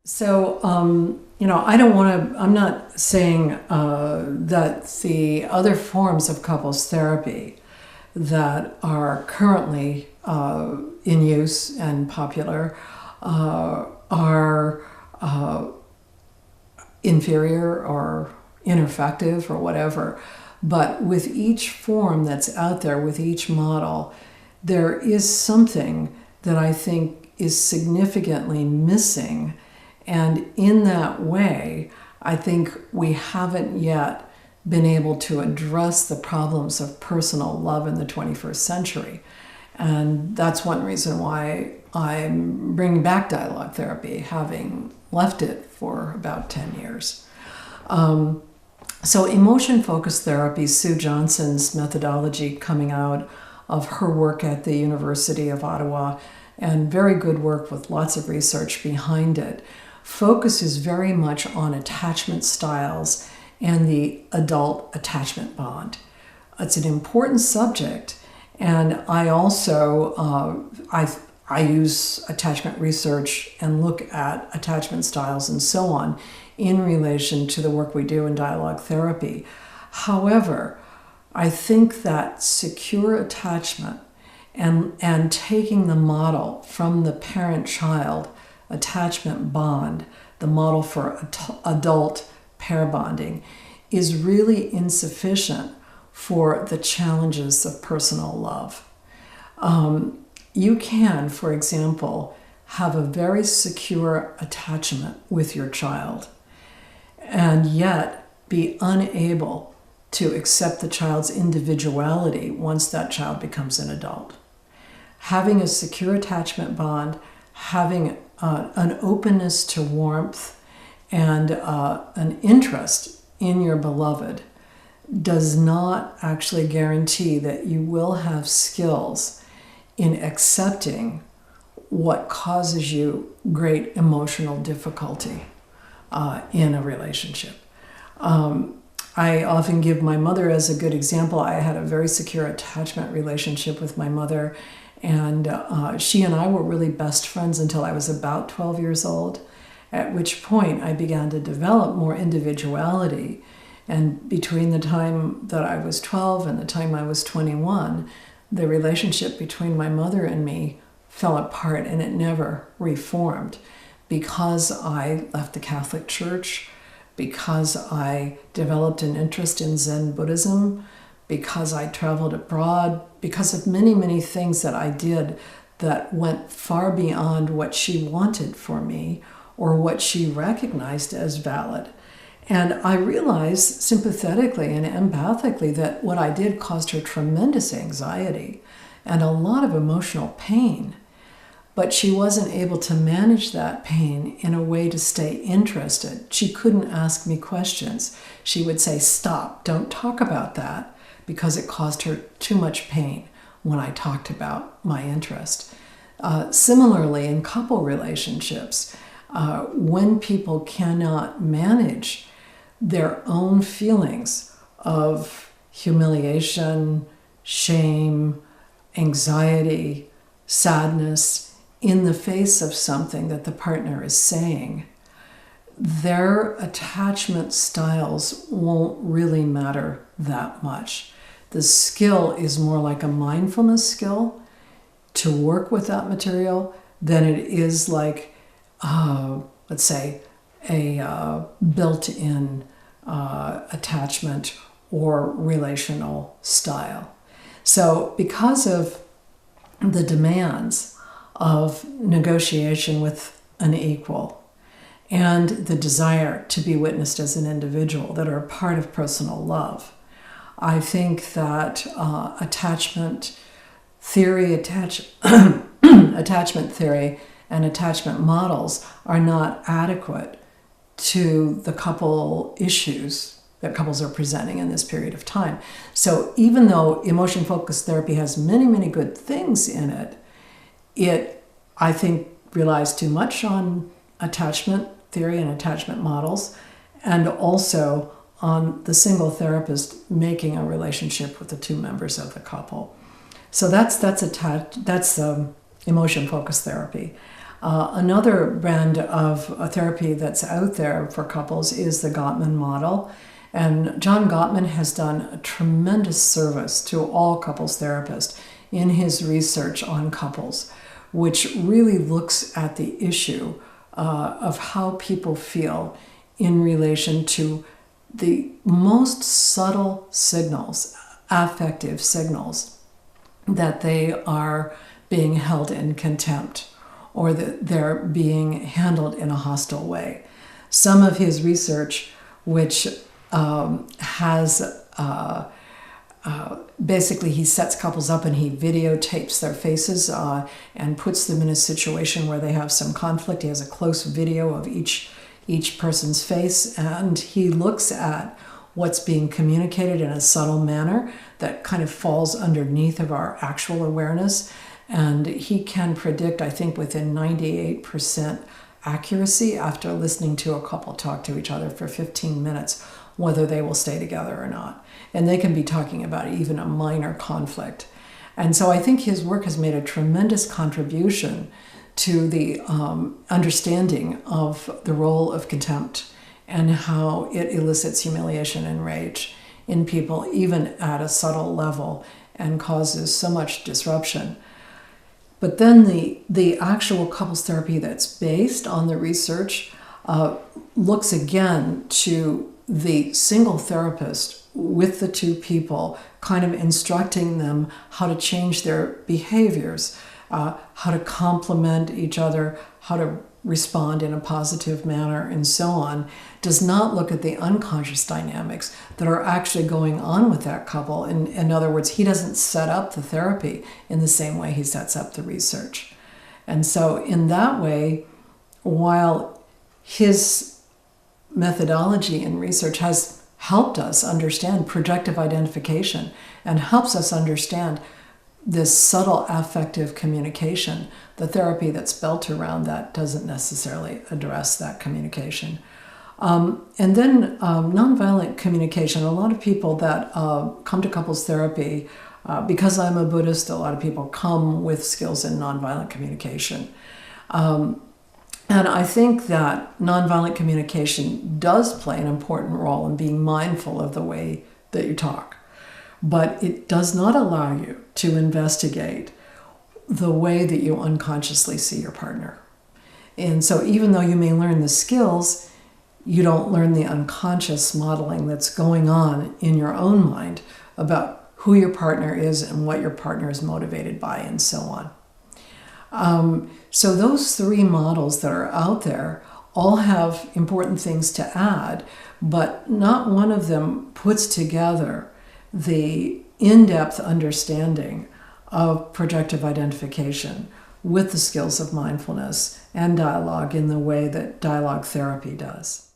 I'm not saying that the other forms of couples therapy that are currently in use and popular are inferior or ineffective or whatever. But with each form that's out there, with each model, there is something that I think is significantly missing. And in that way, I think we haven't yet been able to address the problems of personal love in the 21st century. And that's one reason why I'm bringing back dialogue therapy, having left it for about 10 years. So emotion-focused therapy, Sue Johnson's methodology coming out of her work at the University of Ottawa, and very good work with lots of research behind it, focuses very much on attachment styles and the adult attachment bond. It's an important subject, and I also I use attachment research and look at attachment styles and so on in relation to the work we do in dialogue therapy. However, I think that secure attachment and taking the model from the parent-child attachment bond, the model for adult pair bonding, is really insufficient for the challenges of personal love. You can, for example, have a very secure attachment with your child and yet be unable to accept the child's individuality once that child becomes an adult. Having a secure attachment bond, having an openness to warmth and an interest in your beloved does not actually guarantee that you will have skills in accepting what causes you great emotional difficulty in a relationship. I often give my mother as a good example. I had a very secure attachment relationship with my mother, and she and I were really best friends until I was about 12 years old, at which point I began to develop more individuality. And between the time that I was 12 and the time I was 21, the relationship between my mother and me fell apart, and it never reformed because I left the Catholic Church, because I developed an interest in Zen Buddhism, because I traveled abroad, because of many, many things that I did that went far beyond what she wanted for me or what she recognized as valid. And I realized sympathetically and empathically that what I did caused her tremendous anxiety and a lot of emotional pain. But she wasn't able to manage that pain in a way to stay interested. She couldn't ask me questions. She would say, "Stop, don't talk about that," because it caused her too much pain when I talked about my interest. Similarly, in couple relationships, when people cannot manage their own feelings of humiliation, shame, anxiety, sadness in the face of something that the partner is saying, their attachment styles won't really matter that much. The skill is more like a mindfulness skill to work with that material than it is like, let's say, a built-in attachment or relational style. So because of the demands of negotiation with an equal and the desire to be witnessed as an individual that are a part of personal love, I think that attachment theory, attachment theory and attachment models are not adequate to the couple issues that couples are presenting in this period of time. So even though emotion-focused therapy has many, many good things in it, it, I think, relies too much on attachment theory and attachment models, and also on the single therapist making a relationship with the two members of the couple. So that's emotion-focused therapy. Another brand of a therapy that's out there for couples is the Gottman Model. And John Gottman has done a tremendous service to all couples therapists in his research on couples, which really looks at the issue of how people feel in relation to the most subtle signals, affective signals, that they are being held in contempt or that they're being handled in a hostile way. Some of his research, which has basically he sets couples up and he videotapes their faces and puts them in a situation where they have some conflict. He has a close video of each person's face, and he looks at what's being communicated in a subtle manner that kind of falls underneath of our actual awareness. And he can predict, I think, within 98% accuracy after listening to a couple talk to each other for 15 minutes, whether they will stay together or not. And they can be talking about even a minor conflict. And so I think his work has made a tremendous contribution to the understanding of the role of contempt and how it elicits humiliation and rage in people, even at a subtle level, and causes so much disruption. But then the actual couples therapy that's based on the research looks again to the single therapist with the two people, kind of instructing them how to change their behaviors, how to complement each other, how to respond in a positive manner, and so on. Does not look at the unconscious dynamics that are actually going on with that couple. In other words, he doesn't set up the therapy in the same way he sets up the research. And so in that way, while his methodology in research has helped us understand projective identification and helps us understand this subtle affective communication, the therapy that's built around that doesn't necessarily address that communication. And then nonviolent communication. A lot of people that come to couples therapy, because I'm a Buddhist, a lot of people come with skills in nonviolent communication. And I think that nonviolent communication does play an important role in being mindful of the way that you talk. But it does not allow you to investigate the way that you unconsciously see your partner. And so even though you may learn the skills, you don't learn the unconscious modeling that's going on in your own mind about who your partner is and what your partner is motivated by and so on. So those three models that are out there all have important things to add, but not one of them puts together the in-depth understanding of projective identification with the skills of mindfulness and dialogue in the way that dialogue therapy does.